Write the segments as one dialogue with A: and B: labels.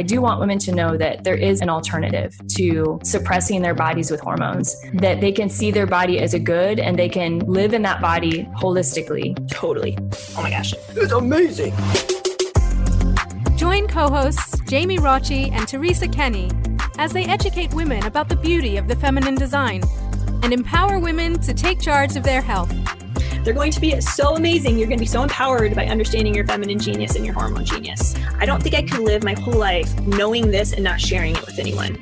A: I do want women to know that there is an alternative to suppressing their bodies with hormones, that they can see their body as a good and they can live in that body holistically.
B: Totally. Oh my gosh. It's amazing.
C: Join co-hosts Jamie Rocci and Teresa Kenny as they educate women about the beauty of the feminine design and empower women to take charge of their health.
B: They're going to be so amazing. You're going to be so empowered by understanding your feminine genius and your hormone genius. I don't think I could live my whole life knowing this and not sharing it with anyone.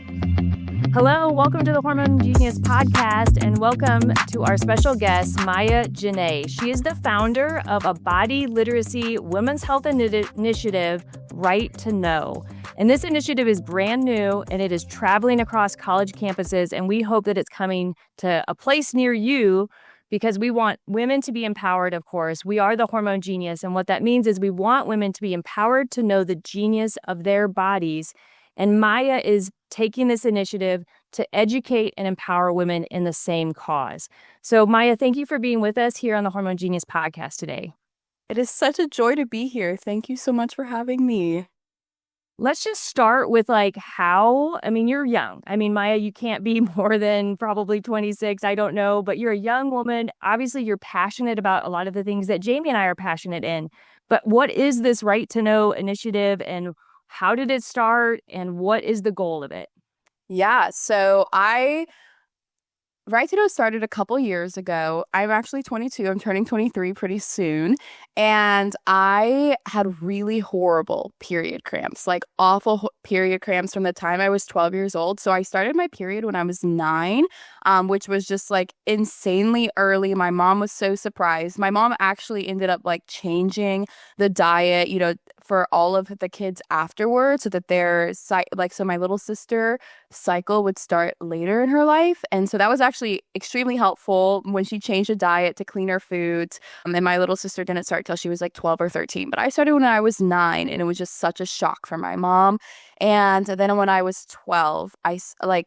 A: Hello, welcome to the Hormone Genius podcast, and welcome to our special guest, Myah Jenae. She is the founder of a body literacy women's health initiative, Right to Know. And this initiative is brand new, and it is traveling across college campuses, and we hope that it's coming to a place near you, because we want women to be empowered, of course. We are the Hormone Genius, and what that means is we want women to be empowered to know the genius of their bodies. And Myah is taking this initiative to educate and empower women in the same cause. So Myah, thank you for being with us here on the Hormone Genius podcast today.
D: It is such a joy to be here. Thank you so much for having me.
A: Let's just start with you're young. Myah, you can't be more than probably 26. I don't know, but you're a young woman. Obviously, you're passionate about a lot of the things that Jamie and I are passionate in. But what is this Right to Know initiative, and how did it start, and what is the goal of it?
D: Yeah, so Right to Know started a couple years ago. I'm actually 22. I'm turning 23 pretty soon. And I had really horrible period cramps, like awful period cramps from the time I was 12 years old. So I started my period when I was 9, which was just like insanely early. My mom was so surprised. My mom actually ended up like changing the diet, for all of the kids afterwards, so that so my little sister cycle would start later in her life. And so that was actually extremely helpful when she changed the diet to cleaner foods. And my little sister didn't start till she was like 12 or 13. But I started when I was 9, and it was just such a shock for my mom. And then when I was 12,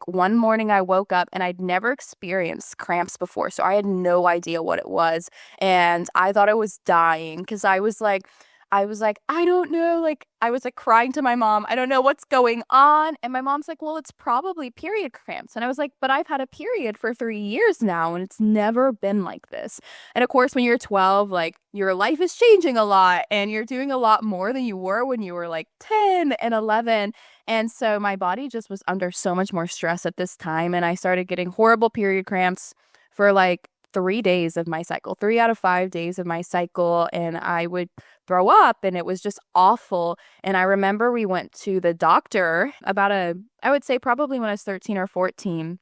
D: one morning I woke up and I'd never experienced cramps before. So I had no idea what it was. And I thought I was dying because I was like, I don't know, I was crying to my mom. I don't know what's going on. And my mom's like, well, it's probably period cramps. And I was like, but I've had a period for 3 years now, and it's never been like this. And of course, when you're 12, your life is changing a lot, and you're doing a lot more than you were when you were 10 and 11. And so my body just was under so much more stress at this time. And I started getting horrible period cramps for 3 days of my cycle, 3 out of 5 days of my cycle. And I would throw up, and it was just awful. And I remember we went to the doctor I would say probably when I was 13 or 14.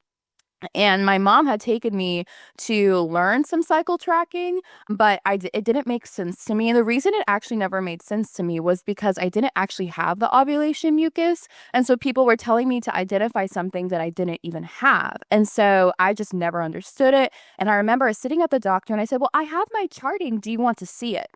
D: And my mom had taken me to learn some cycle tracking, but it didn't make sense to me. And the reason it actually never made sense to me was because I didn't actually have the ovulation mucus. And so people were telling me to identify something that I didn't even have. And so I just never understood it. And I remember sitting at the doctor and I said, well, I have my charting. Do you want to see it?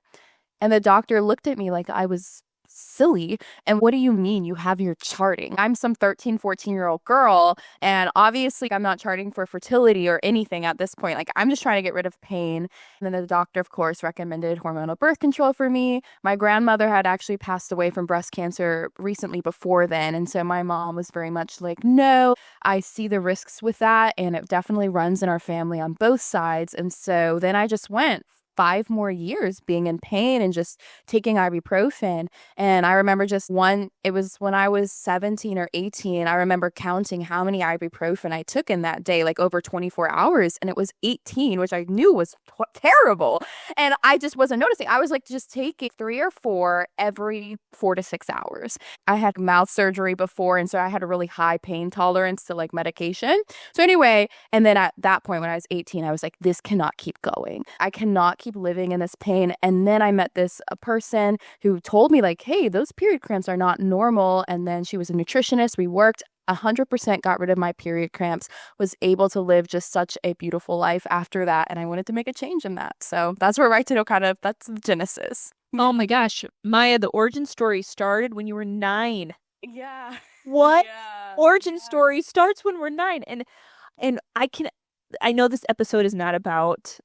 D: And the doctor looked at me like I was silly. And what do you mean you have your charting? I'm some 13, 14-year-old girl. And obviously I'm not charting for fertility or anything at this point. I'm just trying to get rid of pain. And then the doctor, of course, recommended hormonal birth control for me. My grandmother had actually passed away from breast cancer recently before then. And so my mom was very much like, no, I see the risks with that. And it definitely runs in our family on both sides. And so then I just went 5 more years being in pain and just taking ibuprofen. And I remember it was when I was 17 or 18, I remember counting how many ibuprofen I took in that day, over 24 hours. And it was 18, which I knew was terrible. And I just wasn't noticing. I was just taking 3 or 4 every 4 to 6 hours. I had mouth surgery before, and so I had a really high pain tolerance to medication. So anyway, and then at that point when I was 18, I was like, this cannot keep going. I cannot keep living in this pain. And then I met a person who told me hey, those period cramps are not normal. And then she was a nutritionist. We worked 100%, got rid of my period cramps, was able to live just such a beautiful life after that. And I wanted to make a change in that. So that's where Right to Know that's the genesis.
E: Oh my gosh, Myah, the origin story started when you were 9.
D: Yeah.
E: What?
D: Yeah.
E: Origin story starts when we're 9. And I know this episode is not about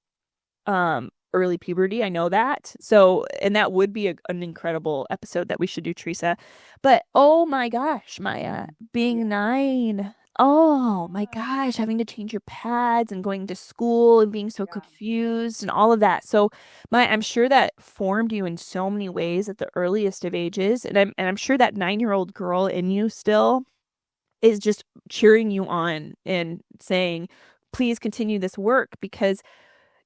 E: early puberty. I know that. So, and that would be an incredible episode that we should do, Teresa. But oh my gosh, Myah, being 9. Oh my gosh, having to change your pads and going to school and being so confused and all of that. So, I'm sure that formed you in so many ways at the earliest of ages. And I'm sure that 9-year-old girl in you still is just cheering you on and saying, please continue this work, because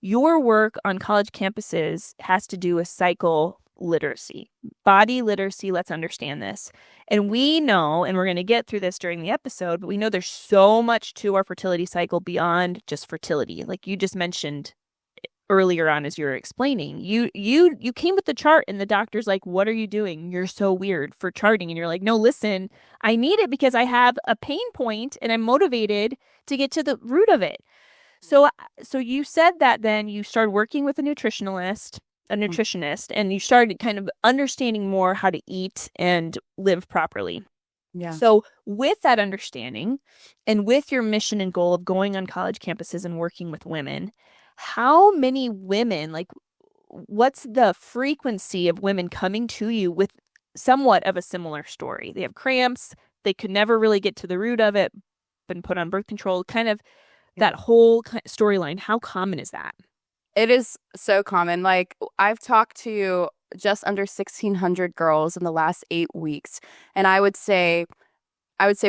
E: your work on college campuses has to do with cycle literacy, body literacy. Let's understand this. And we know, and we're going to get through this during the episode, but we know there's so much to our fertility cycle beyond just fertility. Like you just mentioned earlier on as you were explaining, you came with the chart and the doctor's like, what are you doing? You're so weird for charting. And you're like, no, listen, I need it because I have a pain point and I'm motivated to get to the root of it. So you said that then you started working with a nutritionist, and you started kind of understanding more how to eat and live properly.
D: Yeah.
E: So with that understanding and with your mission and goal of going on college campuses and working with women, how many women, like what's the frequency of women coming to you with somewhat of a similar story? They have cramps, they could never really get to the root of it, been put on birth control, kind of that whole storyline. How common is that?
D: It is so common. Like I've talked to just under 1,600 girls in the last 8 weeks, and I would say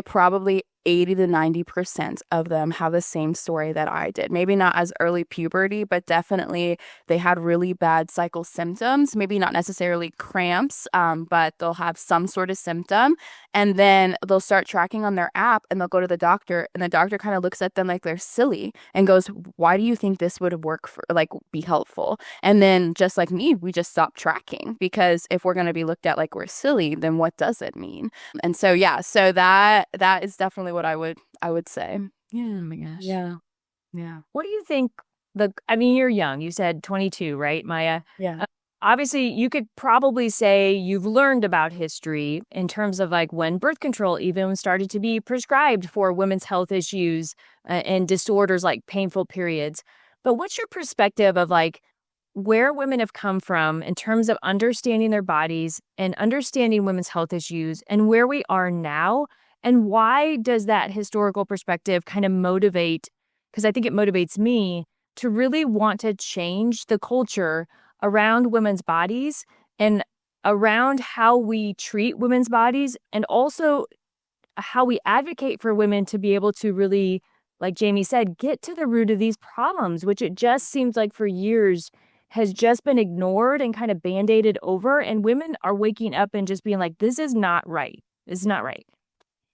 D: probably 80 to 90% of them have the same story that I did. Maybe not as early puberty, but definitely they had really bad cycle symptoms. Maybe not necessarily cramps, but they'll have some sort of symptom. And then they'll start tracking on their app and they'll go to the doctor, and the doctor kind of looks at them like they're silly and goes, why do you think this would work for, like, be helpful? And then just like me, we just stop tracking, because if we're going to be looked at like we're silly, then what does it mean? And so, yeah, so that is definitely what I would say.
E: Yeah, oh my gosh.
D: Yeah.
A: What do you think you're young. You said 22, right, Myah?
D: Yeah.
A: Obviously, you could probably say you've learned about history in terms of like when birth control even started to be prescribed for women's health issues and disorders like painful periods. But what's your perspective of like where women have come from in terms of understanding their bodies and understanding women's health issues and where we are now? And why does that historical perspective kind of motivate, because I think it motivates me to really want to change the culture around women's bodies and around how we treat women's bodies, and also how we advocate for women to be able to really, like Jamie said, get to the root of these problems, which it just seems like for years has just been ignored and kind of band-aided over. And women are waking up and just being like, this is not right. This is not right.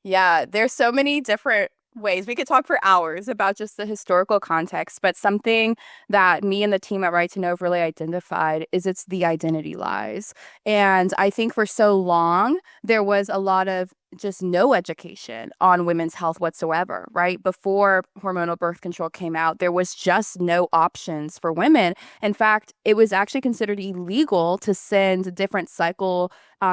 D: Yeah, there's so many different ways. We could talk for hours about just the historical context, but something that me and the team at Right to Know have really identified is it's the identity lies. And I think for so long, there was a lot of just no education on women's health whatsoever, right? Before hormonal birth control came out, there was just no options for women. In fact, it was actually considered illegal to send different cycle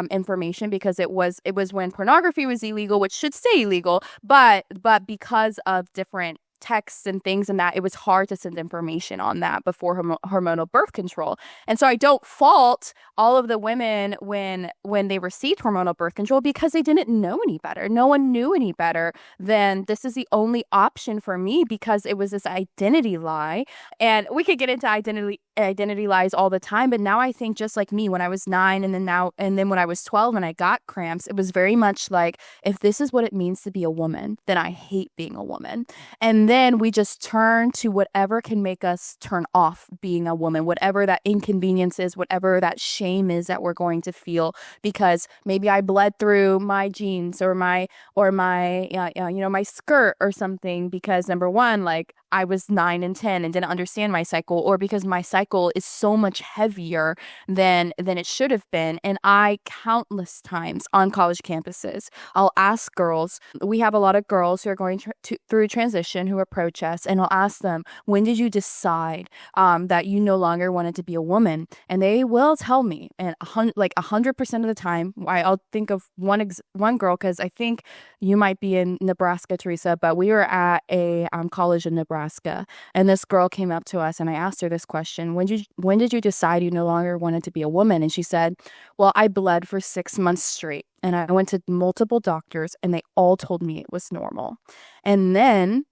D: information, because it was when pornography was illegal, which should stay illegal, but because of different texts and things and that, it was hard to send information on that before hormonal birth control. And so I don't fault all of the women when they received hormonal birth control, because they didn't know any better. No one knew any better than this is the only option for me, because it was this identity lie. And we could get into identity lies all the time, but now I think, just like me when I was 9 and then when I was 12 and I got cramps, it was very much like, if this is what it means to be a woman, then I hate being a woman. And then we just turn to whatever can make us turn off being a woman, whatever that inconvenience is, whatever that shame is that we're going to feel, because maybe I bled through my jeans or my my skirt or something, because number one, like, I was 9 and 10 and didn't understand my cycle, or because my cycle is so much heavier than it should have been. And I, countless times on college campuses, I'll ask girls, we have a lot of girls who are going through transition who approach us, and I'll ask them, when did you decide that you no longer wanted to be a woman? And they will tell me, and 100% of the time, I'll think of one girl, because I think you might be in Nebraska, Teresa, but we were at a college in Nebraska Nebraska. And this girl came up to us and I asked her this question: when did you decide you no longer wanted to be a woman? And she said, well, I bled for 6 months straight and I went to multiple doctors and they all told me it was normal. And then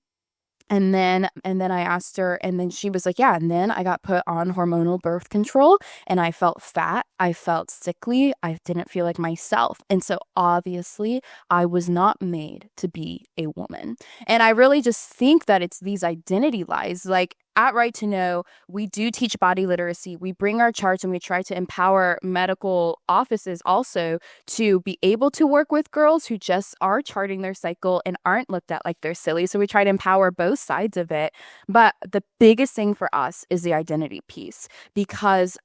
D: I asked her, and then she was like, yeah, and then I got put on hormonal birth control and I felt fat, I felt sickly, I didn't feel like myself. And so obviously I was not made to be a woman. And I really just think that it's these identity lies. Like at Right to Know, we do teach body literacy. We bring our charts and we try to empower medical offices also to be able to work with girls who just are charting their cycle and aren't looked at like they're silly. So we try to empower both sides of it. But the biggest thing for us is the identity piece, because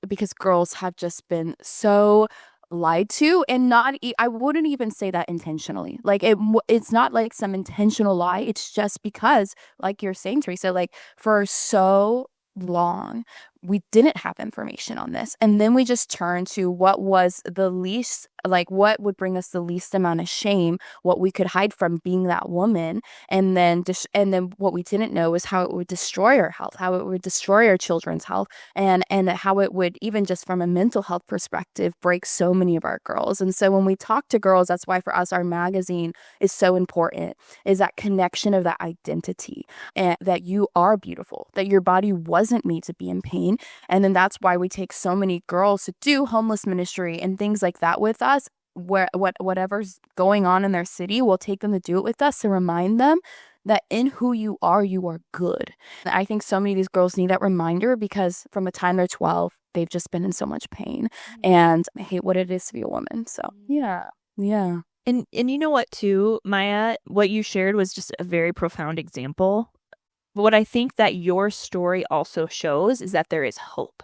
D: because girls have just been so lied to, and I wouldn't even say that intentionally. Like it's not like some intentional lie. It's just because, like you're saying, Teresa, like for so long we didn't have information on this, and then we just turned to what was the least, like what would bring us the least amount of shame, what we could hide from being that woman, and then what we didn't know is how it would destroy our health, how it would destroy our children's health, and how it would, even just from a mental health perspective, break so many of our girls. And so when we talk to girls, that's why for us our magazine is so important, is that connection of that identity, and that you are beautiful, that your body wasn't made to be in pain. And then that's why we take so many girls to do homeless ministry and things like that with us, where whatever's going on in their city, we'll take them to do it with us to remind them that in who you are good. And I think so many of these girls need that reminder, because from the time they're 12, they've just been in so much pain and hate what it is to be a woman. So yeah.
E: And you know what too, Myah, what you shared was just a very profound example. But what I think that your story also shows is that there is hope.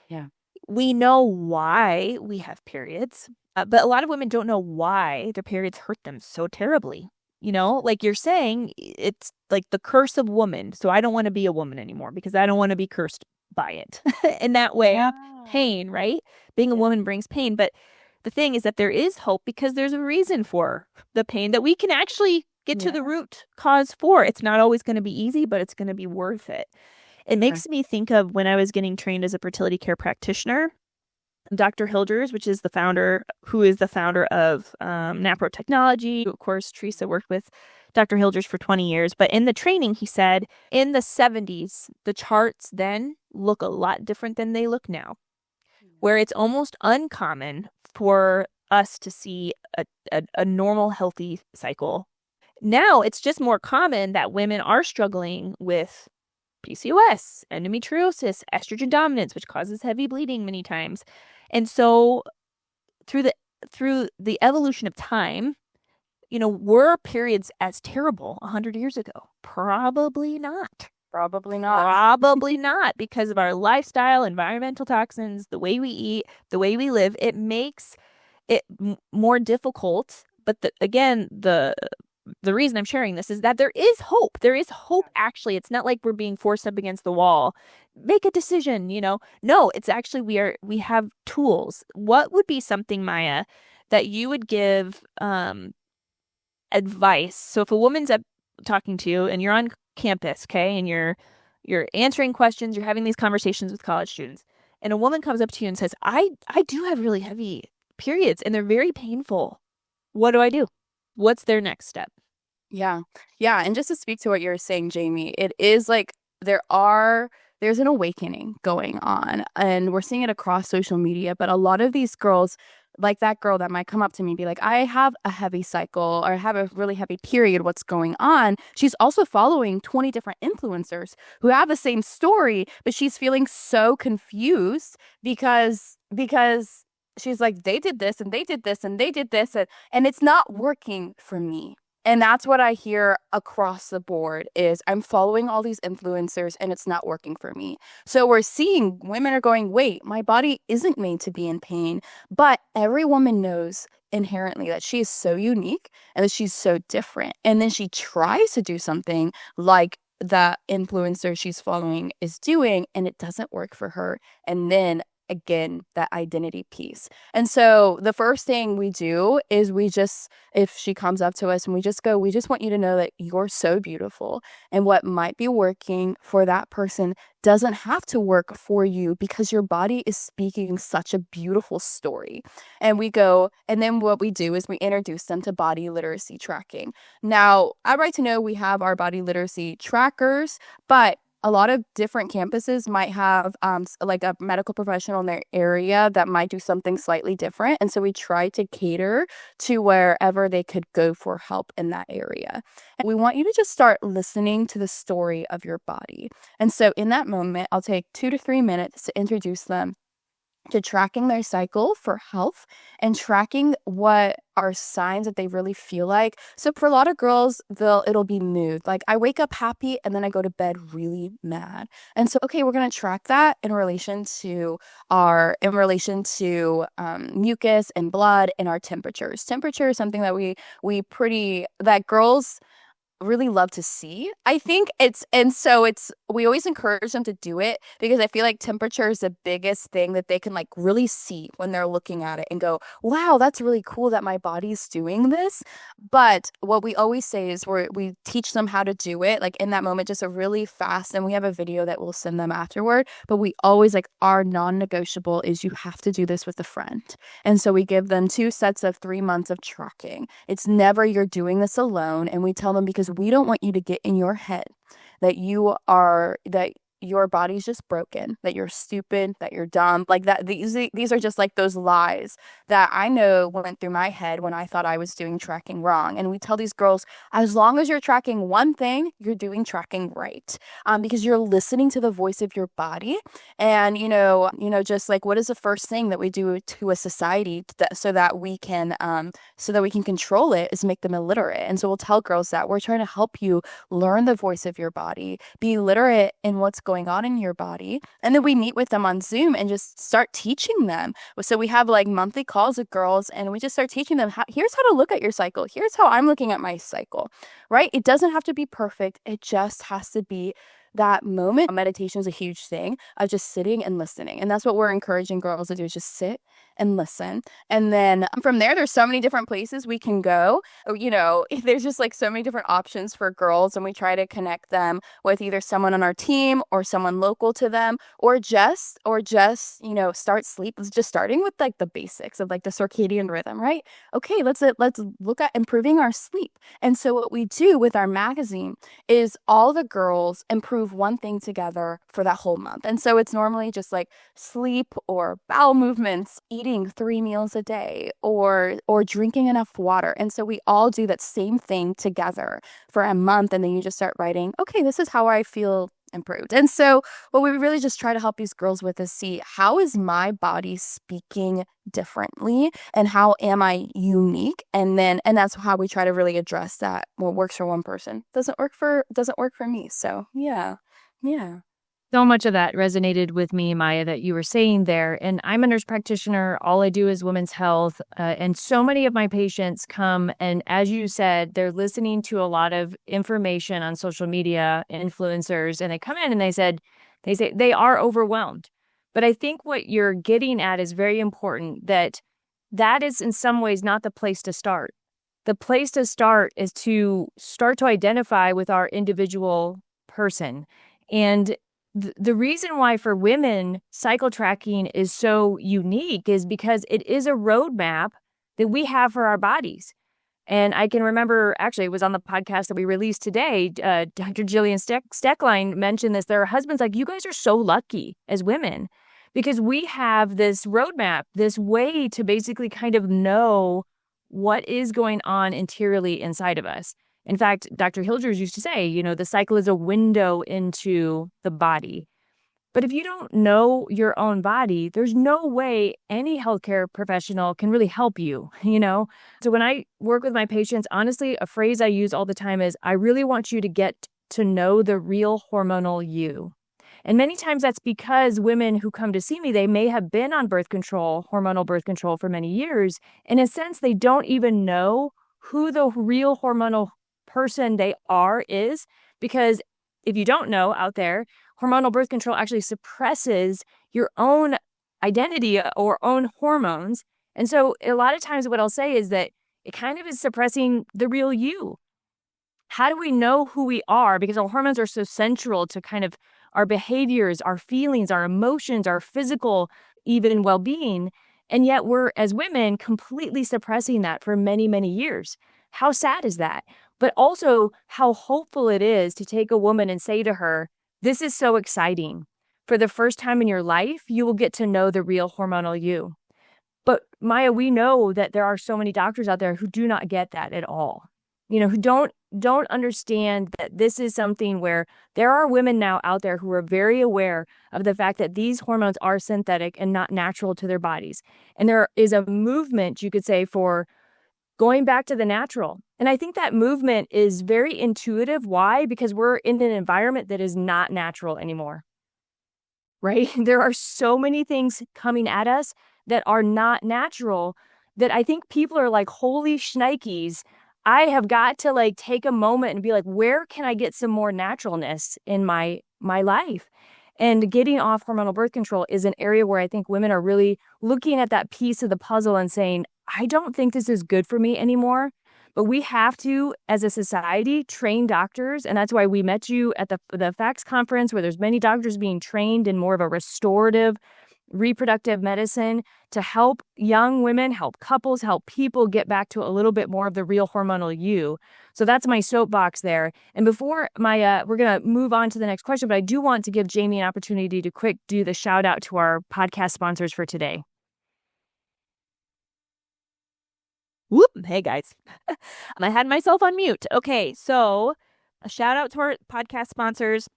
D: Yeah.
E: We know why we have periods, but a lot of women don't know why their periods hurt them so terribly. You know, like you're saying, it's like the curse of woman. So I don't want to be a woman anymore because I don't want to be cursed by it. In that way, pain, right? Being a woman brings pain. But the thing is that there is hope, because there's a reason for the pain that we can actually get to the root cause for. It's not always going to be easy, but it's going to be worth it. It makes me think of when I was getting trained as a fertility care practitioner, Dr. Hilders, who is the founder of NAPRO Technology. Of course, Teresa worked with Dr. Hilders for 20 years. But in the training, he said, in the 70s, the charts then look a lot different than they look now, where it's almost uncommon for us to see a normal, healthy cycle. Now it's just more common that women are struggling with PCOS, endometriosis, estrogen dominance, which causes heavy bleeding many times. And so through the evolution of time, you know, were periods as terrible 100 years ago? Probably not.
D: Probably not.
E: Probably not, because of our lifestyle, environmental toxins, the way we eat, the way we live. It makes it more difficult. But the reason I'm sharing this is that there is hope. There is hope, actually. It's not like we're being forced up against the wall. Make a decision, you know. No, it's actually we have tools. What would be something, Myah, that you would give advice? So if a woman's talking to you and you're on campus, okay, and you're answering questions, you're having these conversations with college students, and a woman comes up to you and says, I do have really heavy periods and they're very painful. What do I do? What's their next step?
D: Yeah. And just to speak to what you're saying, Jamie, it is like there's an awakening going on, and we're seeing it across social media. But a lot of these girls, like that girl that might come up to me and be like, I have a heavy cycle, or I have a really heavy period, what's going on? She's also following 20 different influencers who have the same story, but she's feeling so confused because she's like, they did this and they did this and they did this, and it's not working for me. And that's what I hear across the board is I'm following all these influencers and it's not working for me. So we're seeing women are going, wait, my body isn't made to be in pain. But every woman knows inherently that she is so unique and that she's so different. And then she tries to do something like the influencer she's following is doing, and it doesn't work for her. And then again, that identity piece. And so the first thing we do is if she comes up to us and we just want you to know that you're so beautiful, and what might be working for that person doesn't have to work for you because your body is speaking such a beautiful story. And then what we do is we introduce them to body literacy tracking. Now, I'd like to know we have our body literacy trackers, but a lot of different campuses might have like a medical professional in their area that might do something slightly different. And so we try to cater to wherever they could go for help in that area. And we want you to just start listening to the story of your body. And so in that moment, I'll take 2 to 3 minutes to introduce them to tracking their cycle for health and tracking what are signs that they really feel like. So for a lot of girls, it'll be mood. Like, I wake up happy and then I go to bed really mad. And so, okay, we're going to track that in relation to mucus and blood and our temperatures. Temperature is something that that girls really love to see. I think we always encourage them to do it because I feel like temperature is the biggest thing that they can like really see when they're looking at it and go, wow, that's really cool that my body's doing this. But what we always say is we teach them how to do it like in that moment, just a really fast, and we have a video that we'll send them afterward, but we always like our non-negotiable is you have to do this with a friend. And so we give them 2 sets of 3 months of tracking. It's never you're doing this alone, and we tell them because we don't want you to get in your head that your body's just broken, that you're stupid, that you're dumb, like that. These are just like those lies that I know went through my head when I thought I was doing tracking wrong. And we tell these girls, as long as you're tracking one thing, you're doing tracking right, because you're listening to the voice of your body. And just like, what is the first thing that we do to a society so that we can control it is make them illiterate. And so we'll tell girls that we're trying to help you learn the voice of your body, be literate in what's going on in your body. And then we meet with them on Zoom and just start teaching them. So we have like monthly calls with girls and we just start teaching them, here's how to look at your cycle. Here's how I'm looking at my cycle, right? It doesn't have to be perfect. It just has to be that moment. Meditation is a huge thing of just sitting and listening. And that's what we're encouraging girls to do, is just sit and listen. And then from there, there's so many different places we can go. There's just like so many different options for girls, and we try to connect them with either someone on our team or someone local to them, or just start sleep. Just starting with like the basics of like the circadian rhythm, right? Okay, let's look at improving our sleep. And so what we do with our magazine is all the girls improve one thing together for that whole month. And so it's normally just like sleep or bowel movements, eating 3 meals a day, or drinking enough water. And so we all do that same thing together for a month. And then you just start writing, okay, this is how I feel improved. And so what we really just try to help these girls with is see, how is my body speaking differently and how am I unique? And that's how we try to really address that. What works for one person doesn't work for me. So yeah.
A: So much of that resonated with me, Myah, that you were saying there. And I'm a nurse practitioner. All I do is women's health. And so many of my patients come, and as you said, they're listening to a lot of information on social media, influencers, and they come in and they say they are overwhelmed. But I think what you're getting at is very important, that is in some ways not the place to start. The place to start is to start to identify with our individual person. And the reason why for women cycle tracking is so unique is because it is a roadmap that we have for our bodies. And I can remember, actually, it was on the podcast that we released today, Dr. Jillian Steckline mentioned this. There are husbands like, you guys are so lucky as women because we have this roadmap, this way to basically kind of know what is going on interiorly inside of us. In fact, Dr. Hilders used to say, the cycle is a window into the body. But if you don't know your own body, there's no way any healthcare professional can really help you, So when I work with my patients, honestly, a phrase I use all the time is, I really want you to get to know the real hormonal you. And many times that's because women who come to see me, they may have been on birth control, hormonal birth control for many years. In a sense, they don't even know who the real hormonal person they is, because if you don't know out there, hormonal birth control actually suppresses your own identity or own hormones. And so a lot of times what I'll say is that it kind of is suppressing the real you. How do we know who we are? Because our hormones are so central to kind of our behaviors, our feelings, our emotions, our physical, even well-being. And yet we're, as women, completely suppressing that for many, many years. How sad is that? But also how hopeful it is to take a woman and say to her, this is so exciting. For the first time in your life, you will get to know the real hormonal you. But Myah, we know that there are so many doctors out there who do not get that at all. Who don't understand that this is something where there are women now out there who are very aware of the fact that these hormones are synthetic and not natural to their bodies. And there is a movement, you could say, for going back to the natural. And I think that movement is very intuitive. Why? Because we're in an environment that is not natural anymore, right? There are so many things coming at us that are not natural that I think people are like, holy shnikes, I have got to take a moment and be like, where can I get some more naturalness in my life? And getting off hormonal birth control is an area where I think women are really looking at that piece of the puzzle and saying, I don't think this is good for me anymore. But we have to, as a society, train doctors. And that's why we met you at the FACS conference, where there's many doctors being trained in more of a restorative reproductive medicine to help young women, help couples, help people get back to a little bit more of the real hormonal you. So that's my soapbox there. And before we're going to move on to the next question, but I do want to give Jamie an opportunity to quick do the shout out to our podcast sponsors for today.
E: Whoop. Hey, guys. I had myself on mute. Okay, so a shout out to our podcast sponsors.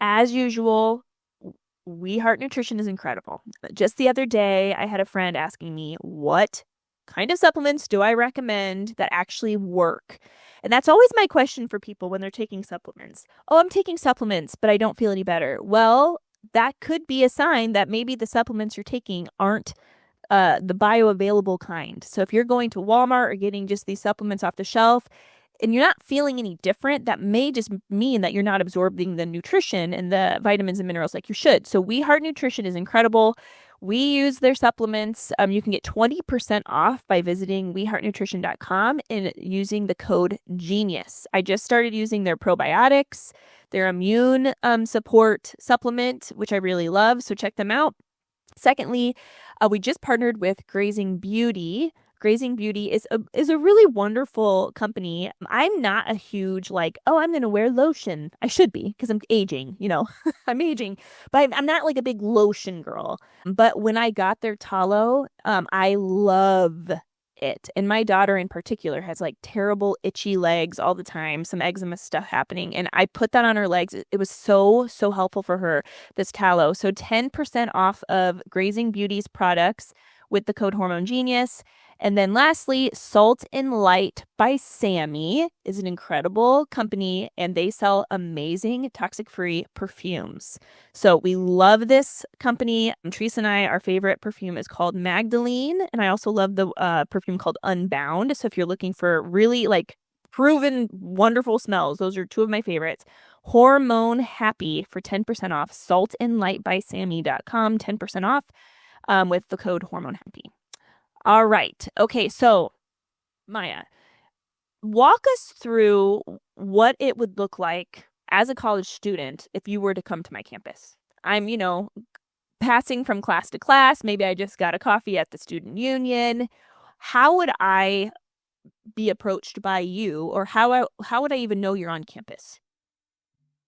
E: As usual, We Heart Nutrition is incredible. Just the other day, I had a friend asking me, what kind of supplements do I recommend that actually work? And that's always my question for people when they're taking supplements. Oh, I'm taking supplements, but I don't feel any better. Well, that could be a sign that maybe the supplements you're taking aren't the bioavailable kind. So if you're going to Walmart or getting just these supplements off the shelf and you're not feeling any different, that may just mean that you're not absorbing the nutrition and the vitamins and minerals like you should. So We Heart Nutrition is incredible. We use their supplements. You can get 20% off by visiting weheartnutrition.com and using the code GENIUS. I just started using their probiotics, their immune support supplement, which I really love. So check them out. Secondly, we just partnered with Grazing Beauty. Grazing Beauty is a really wonderful company. I'm not a huge I'm going to wear lotion. I should be because I'm aging, I'm aging, but I'm not like a big lotion girl. But when I got their tallow, I love it. And my daughter in particular has terrible itchy legs all the time, some eczema stuff happening. And I put that on her legs. It was so helpful for her, this tallow. So 10% off of Grazing Beauty's products with the code HormoneGenius. And then lastly, Salt and Light by Sammy is an incredible company, and they sell amazing toxic-free perfumes. So we love this company. Teresa and I, our favorite perfume is called Magdalene, and I also love the perfume called Unbound. So if you're looking for really proven wonderful smells, those are two of my favorites. Hormone Happy for 10% off. saltandlightbysammy.com, 10% off with the code Hormone Happy. All right. Okay. So, Myah, walk us through what it would look like as a college student if you were to come to my campus. I'm, passing from class to class. Maybe I just got a coffee at the student union. How would I be approached by you, or how would I even know you're on campus?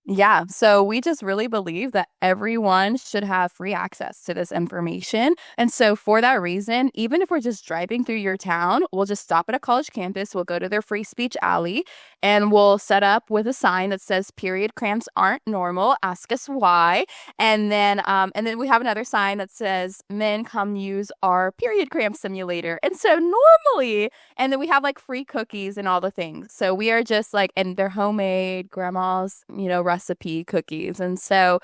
D: Yeah, so we just really believe that everyone should have free access to this information. And so for that reason, even if we're just driving through your town, we'll just stop at a college campus, we'll go to their free speech alley, and we'll set up with a sign that says period cramps aren't normal, ask us why. And then we have another sign that says men come use our period cramp simulator. And so normally, and then we have free cookies and all the things. So we are just and they're homemade, grandma's, recipe cookies. And so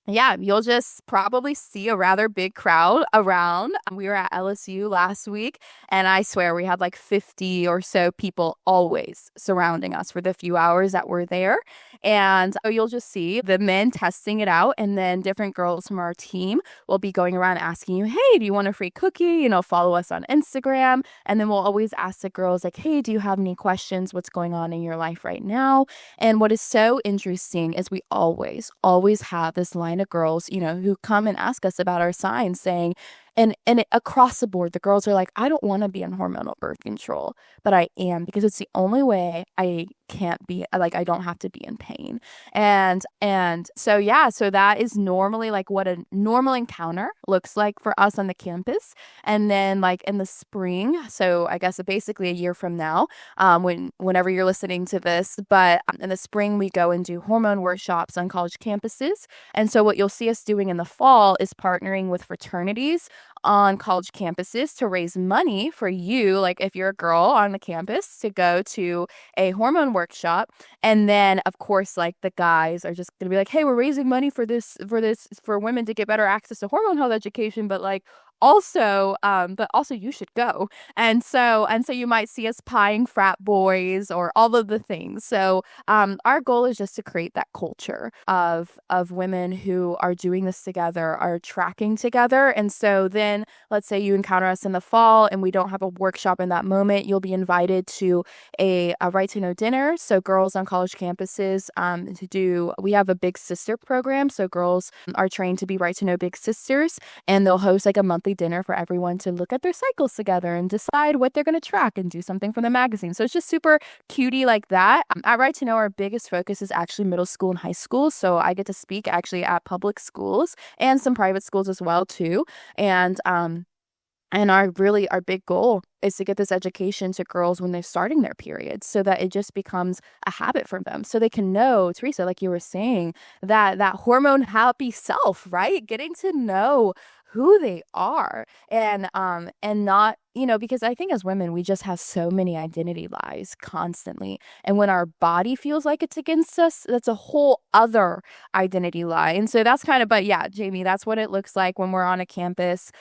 D: yeah, you'll just probably see a rather big crowd around. We were at LSU last week, and I swear we had like 50 or so people always surrounding us for the few hours that we're there. And you'll just see the men testing it out, and then different girls from our team will be going around asking you, hey, do you want a free cookie? Follow us on Instagram. And then we'll always ask the girls, like, hey, do you have any questions? What's going on in your life right now? And what is so interesting is we always have this line of girls, who come and ask us about our signs, saying, across the board, the girls are like, I don't want to be on hormonal birth control, but I am because it's the only way I can't be, like, I don't have to be in pain. And so, yeah, so that is normally like what a normal encounter looks like for us on the campus. And then like in the spring, so I guess basically a year from now, whenever you're listening to this, but in the spring, we go and do hormone workshops on college campuses. And so what you'll see us doing in the fall is partnering with fraternities on college campuses to raise money for you, like if you're a girl on the campus, to go to a hormone workshop. And then of course, like the guys are just gonna be like, hey, we're raising money for women to get better access to hormone health education, but also you should go. And so you might see us pieing frat boys or all of the things. So our goal is just to create that culture of women who are doing this together, are tracking together. And so then let's say you encounter us in the fall and we don't have a workshop in that moment, you'll be invited to a Right to Know dinner. So girls on college campuses we have a Big Sister program. So girls are trained to be Right to Know Big Sisters, and they'll host like a monthly dinner for everyone to look at their cycles together and decide what they're going to track and do something from the magazine. So it's just super cutie like that. At Right to Know, our biggest focus is actually middle school and high school. So I get to speak actually at public schools and some private schools as well too. And our big goal is to get this education to girls when they're starting their periods, so that it just becomes a habit for them, so they can know, Teresa, like you were saying, that hormone happy self, right? Getting to know who they are, and not, because I think as women, we just have so many identity lies constantly. And when our body feels like it's against us, that's a whole other identity lie. And so that's but yeah, Jamie, that's what it looks like when we're on a campus.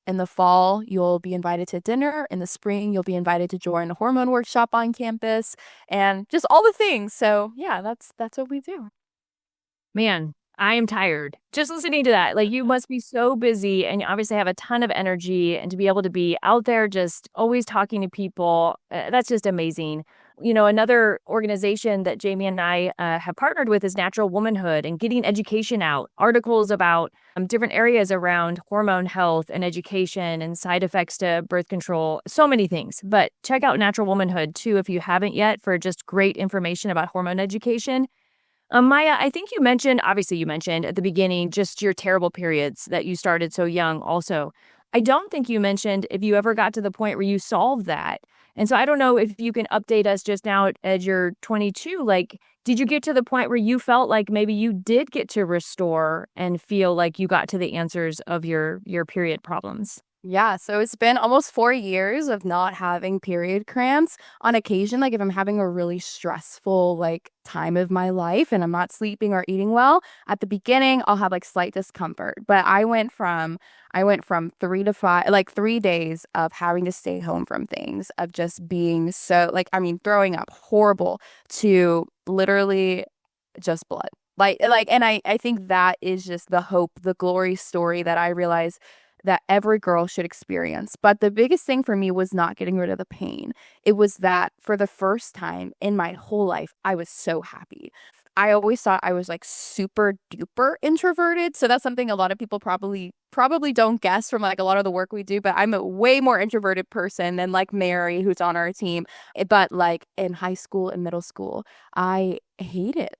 D: In the fall, you'll be invited to dinner. In the spring, you'll be invited to join a hormone workshop on campus, and just all the things. So yeah, that's what we do.
A: Man, I am tired just listening to that. Like, you must be so busy and you obviously have a ton of energy, and to be able to be out there just always talking to people, that's just amazing. Another organization that Jamie and I have partnered with is Natural Womanhood, and getting education out, articles about different areas around hormone health and education and side effects to birth control, so many things. But check out Natural Womanhood too if you haven't yet, for just great information about hormone education. Myah, I think you mentioned at the beginning just your terrible periods, that you started so young also. I don't think you mentioned if you ever got to the point where you solved that. And so I don't know if you can update us just now as you're 22. Like, did you get to the point where you felt like maybe you did get to restore and feel like you got to the answers of your period problems?
D: Yeah, so it's been almost 4 years of not having period cramps. On occasion, like if I'm having a really stressful time of my life and I'm not sleeping or eating well, at the beginning I'll have slight discomfort. But I went from 3 to 5, 3 days of having to stay home from things, of just being so throwing up horrible, to literally just blood. And I think that is just the hope, the glory story that I realize that every girl should experience. But the biggest thing for me was not getting rid of the pain. It was that for the first time in my whole life, I was so happy. I always thought I was super duper introverted. So that's something a lot of people probably don't guess from a lot of the work we do, but I'm a way more introverted person than Mary, who's on our team. But in high school and middle school, I hate it.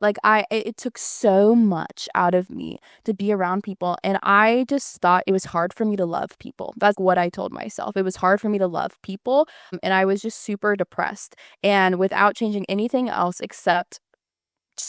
D: It took so much out of me to be around people. And I just thought it was hard for me to love people. That's what I told myself. It was hard for me to love people. And I was just super depressed. And without changing anything else except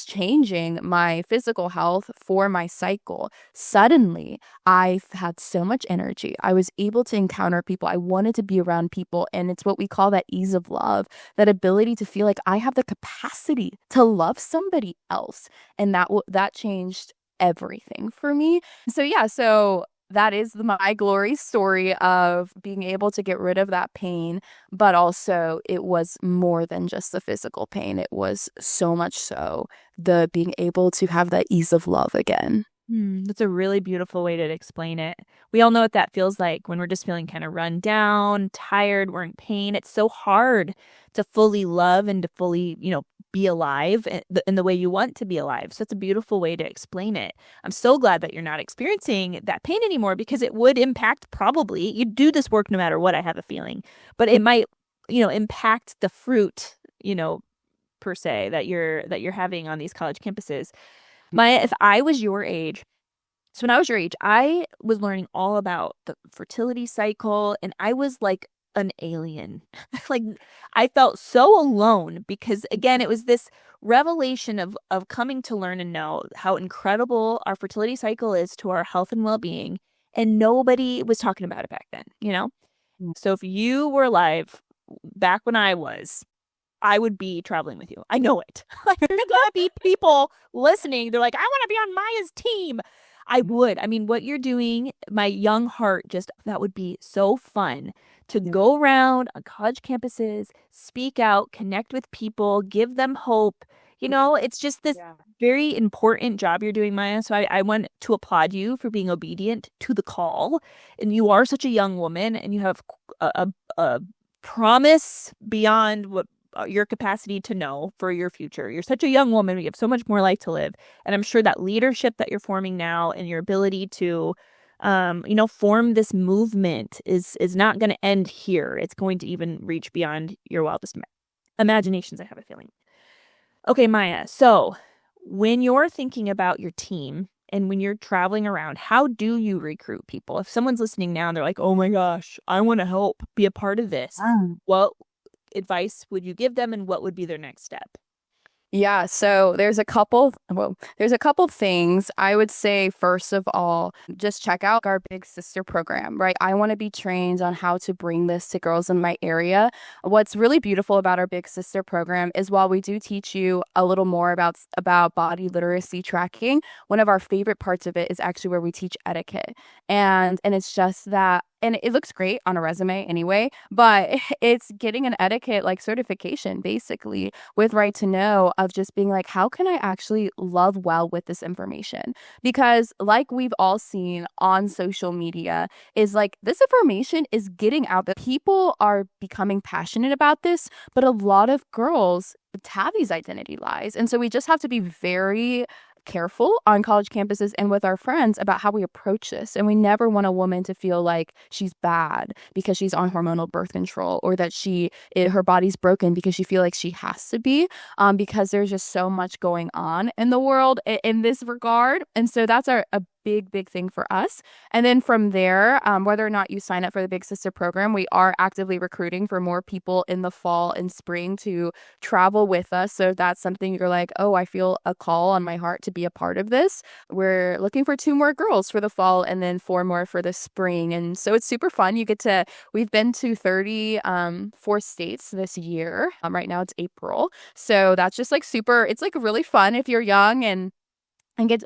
D: changing my physical health for my cycle, suddenly I had so much energy. I was able to encounter people. I wanted to be around people. And it's what we call that ease of love, that ability to feel like I have the capacity to love somebody else. And that changed everything for me. So yeah, so that is my glory story of being able to get rid of that pain, but also it was more than just the physical pain. It was so much so the being able to have that ease of love again.
E: That's a really beautiful way to explain it. We all know what that feels like when we're just feeling kind of run down, tired, we're in pain. It's so hard to fully love and to fully, be alive in the way you want to be alive. So it's a beautiful way to explain it. I'm so glad that you're not experiencing that pain anymore, because it would impact, probably, you do this work no matter what, I have a feeling, but it might, impact the fruit, per se, that you're having on these college campuses. Myah, if I was your age, so when I was your age, I was learning all about the fertility cycle, and I was like an alien. Like, I felt so alone because, again, it was this revelation of coming to learn and know how incredible our fertility cycle is to our health and well-being, and nobody was talking about it back then, So if you were alive back when I would be traveling with you. I know it. Like, there's gonna be people listening. They're like, I want to be on Maya's team. I would. I mean, what you're doing, my young heart, that would be so fun to go around on college campuses, speak out, connect with people, give them hope. It's just this very important job you're doing, Myah. So I want to applaud you for being obedient to the call. And you are such a young woman, and you have a promise beyond what your capacity to know for your future. You're such a young woman. You have so much more life to live. And I'm sure that leadership that you're forming now and your ability to, form this movement is not going to end here. It's going to even reach beyond your wildest imaginations, I have a feeling. Okay, Myah. So when you're thinking about your team and when you're traveling around, how do you recruit people? If someone's listening now and they're like, oh my gosh, I want to help be a part of this. What advice would you give them, and what would be their next step?
D: Yeah, so there's a couple things. I would say, first of all, just check out our Big Sister program, right? I want to be trained on how to bring this to girls in my area. What's really beautiful about our Big Sister program is, while we do teach you a little more about body literacy tracking, one of our favorite parts of it is actually where we teach etiquette. And it's just that, and it looks great on a resume anyway, but it's getting an etiquette certification, basically, with Right to Know, of just being like, how can I actually love well with this information? Because like we've all seen on social media, is this information is getting out, that people are becoming passionate about this, but a lot of girls have these identity lies. And so we just have to be very careful on college campuses and with our friends about how we approach this. And we never want a woman to feel like she's bad because she's on hormonal birth control, or that her body's broken because she feels like she has to be, because there's just so much going on in the world in this regard. And so that's a big thing for us. And then from there, whether or not you sign up for the Big Sister program, we are actively recruiting for more people in the fall and spring to travel with us. So if that's something you're like, oh, I feel a call on my heart to be a part of this, we're looking for 2 more girls for the fall and then 4 more for the spring. And so it's super fun. We've been to 34 states this year. Right now it's April. So that's just super, it's really fun if you're young and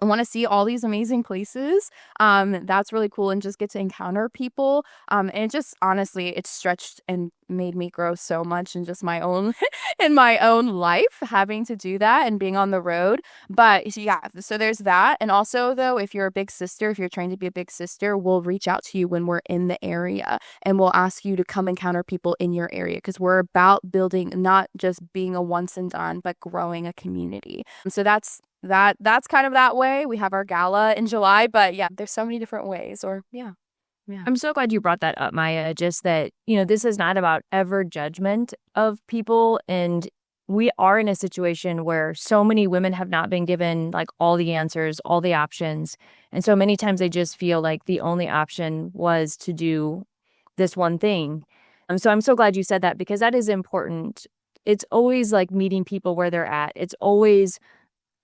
D: want to see all these amazing places. That's really cool, and just get to encounter people. And it just, honestly, it's stretched and made me grow so much in just my own in my own life, having to do that and being on the road. But yeah, so there's that. And also, though, if you're trained to be a Big Sister, we'll reach out to you when we're in the area, and we'll ask you to come encounter people in your area, because we're about building, not just being a once and done, but growing a community. And so that's kind of that way. We have our gala in July, but yeah, there's so many different ways. Yeah.
A: I'm so glad you brought that up, Myah. Just that, this is not about ever judgment of people. And we are in a situation where so many women have not been given all the answers, all the options. And so many times they just feel like the only option was to do this one thing. So I'm so glad you said that, because that is important. It's always meeting people where they're at. It's always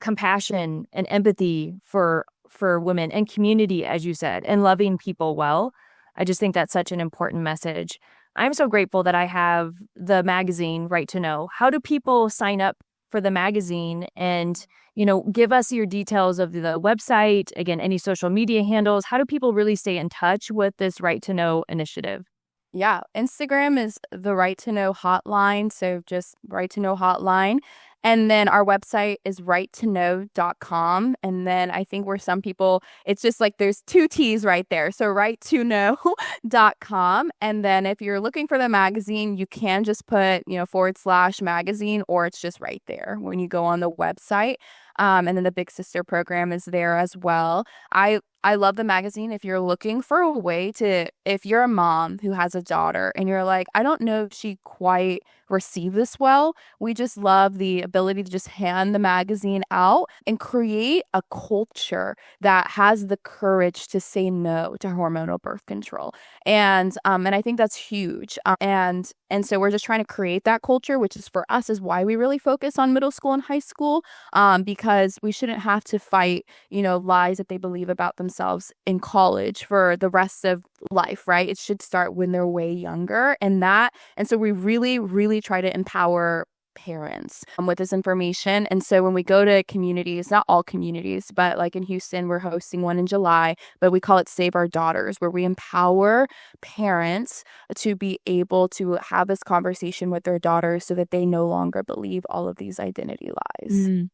A: compassion and empathy for women and community, as you said, and loving people well. I just think that's such an important message. I'm so grateful that I have the magazine Right to Know. How do people sign up for the magazine and, give us your details of the website, again, any social media handles. How do people really stay in touch with this Right to Know initiative?
D: Yeah, Instagram is the Right to Know hotline. So just Right to Know hotline. And then our website is righttoknow.com. And then I think where some people, it's just like there's 2 T's right there. So righttoknow.com. And then if you're looking for the magazine, you can just put, /magazine, or it's just right there when you go on the website. And then the Big Sister program is there as well. I love the magazine. If you're looking for a way if you're a mom who has a daughter and you're like, I don't know if she quite received this well, we just love the ability to just hand the magazine out and create a culture that has the courage to say no to hormonal birth control. And I think that's huge. And so we're just trying to create that culture, which is for us is why we really focus on middle school and high school, because we shouldn't have to fight, lies that they believe about themselves in college for the rest of life, right? It should start when they're way younger. And so we really, really try to empower parents with this information. And so when we go to communities, not all communities, but like in Houston, we're hosting one in July, but we call it Save Our Daughters, where we empower parents to be able to have this conversation with their daughters so that they no longer believe all of these identity lies.
E: Mm.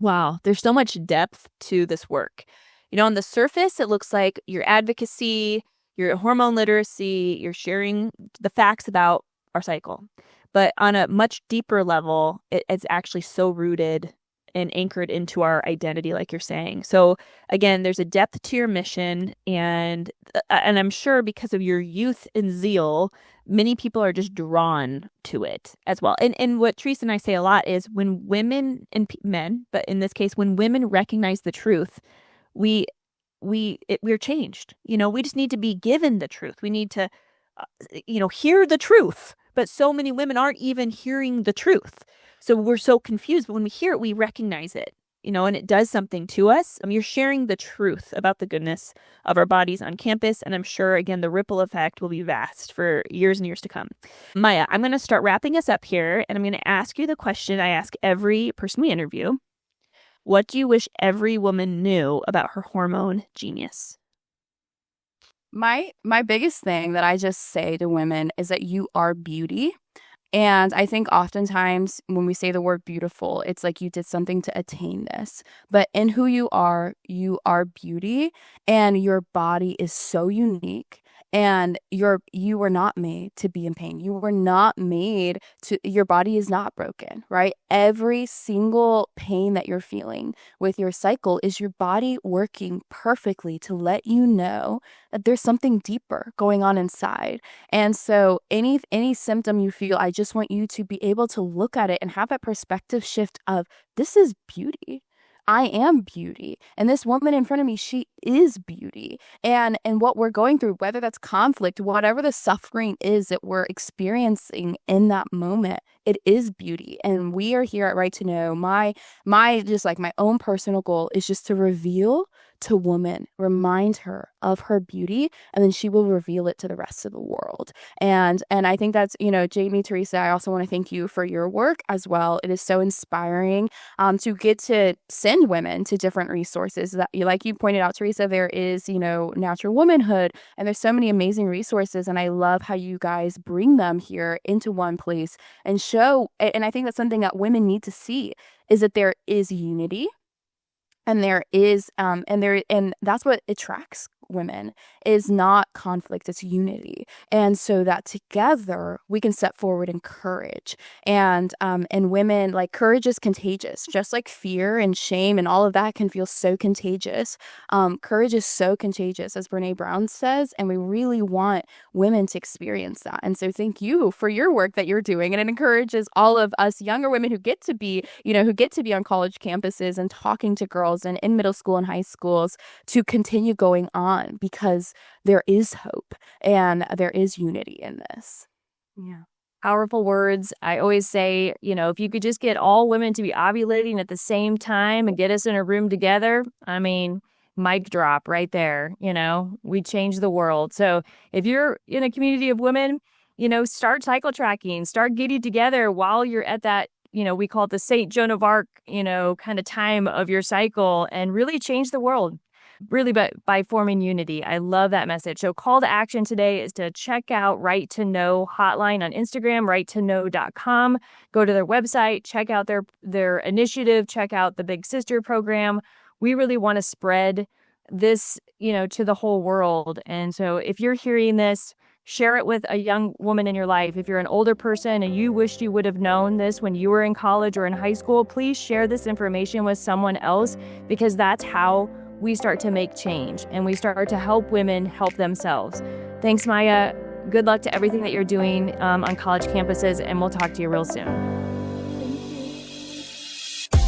E: Wow. There's so much depth to this work. On the surface, it looks like your advocacy, your hormone literacy, you're sharing the facts about our cycle. But on a much deeper level, it's actually so rooted and anchored into our identity, like you're saying. So again, there's a depth to your mission, and I'm sure because of your youth and zeal, many people are just drawn to it as well. And what Teresa and I say a lot is when women and men, but in this case, when women recognize the truth, we're changed. We just need to be given the truth. We need to, hear the truth. But so many women aren't even hearing the truth. So we're so confused. But when we hear it, we recognize it, and it does something to us. You're sharing the truth about the goodness of our bodies on campus. And I'm sure, again, the ripple effect will be vast for years and years to come. Myah, I'm going to start wrapping us up here. And I'm going to ask you the question I ask every person we interview. What do you wish every woman knew about her hormone genius?
D: My biggest thing that I just say to women is that you are beauty. And I think oftentimes when we say the word beautiful, it's like you did something to attain this. But in who you are beauty, and your body is so unique. And you were not made to be in pain. You were not made to, your body is not broken, right? Every single pain that you're feeling with your cycle is your body working perfectly to let you know that there's something deeper going on inside. And so any symptom you feel, I just want you to be able to look at it and have that perspective shift of, this is beauty. I am beauty. And this woman in front of me, she is beauty. And what we're going through, whether that's conflict, whatever the suffering is that we're experiencing in that moment, it is beauty. And we are here at Right to Know. My just like my own personal goal is just to reveal to woman, remind her of her beauty, and then she will reveal it to the rest of the world. And I think that's, Jamie, Teresa, I also want to thank you for your work as well. It is so inspiring to get to send women to different resources that, like you pointed out, Teresa, there is, Natural Womanhood, and there's so many amazing resources. And I love how you guys bring them here into one place and show, and I think that's something that women need to see, is that there is unity. And there is, and that's what attracts women, is not conflict, it's unity. And so that together we can step forward in courage. And women, like, courage is contagious, just like fear and shame and all of that can feel so contagious. Courage is so contagious, as Brene Brown says, and we really want women to experience that. And so thank you for your work that you're doing. And it encourages all of us younger women who get to be on college campuses and talking to girls and in middle school and high schools to continue going on, because there is hope and there is unity in this.
A: Yeah. Powerful words. I always say, if you could just get all women to be ovulating at the same time and get us in a room together, I mean, mic drop right there, we change the world. So if you're in a community of women, start cycle tracking, start getting together while you're at that we call it the Saint Joan of Arc, kind of time of your cycle and really change the world. Really, but by forming unity. I love that message. So call to action today is to check out Right to Know hotline on Instagram, righttoknow.com. Go to their website, check out their initiative, check out the Big Sister program. We really want to spread this, to the whole world. And so if you're hearing this, share it with a young woman in your life. If you're an older person and you wished you would have known this when you were in college or in high school, please share this information with someone else, because that's how we start to make change and we start to help women help themselves. Thanks, Myah. Good luck to everything that you're doing on college campuses, and we'll talk to you real soon.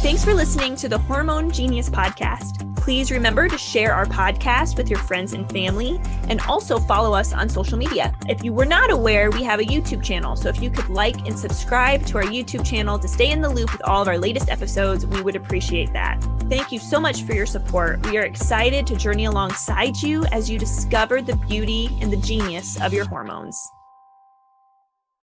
B: Thanks for listening to the Hormone Genius podcast. Please remember to share our podcast with your friends and family, and also follow us on social media. If you were not aware, we have a YouTube channel. So if you could like and subscribe to our YouTube channel to stay in the loop with all of our latest episodes, we would appreciate that. Thank you so much for your support. We are excited to journey alongside you as you discover the beauty and the genius of your hormones.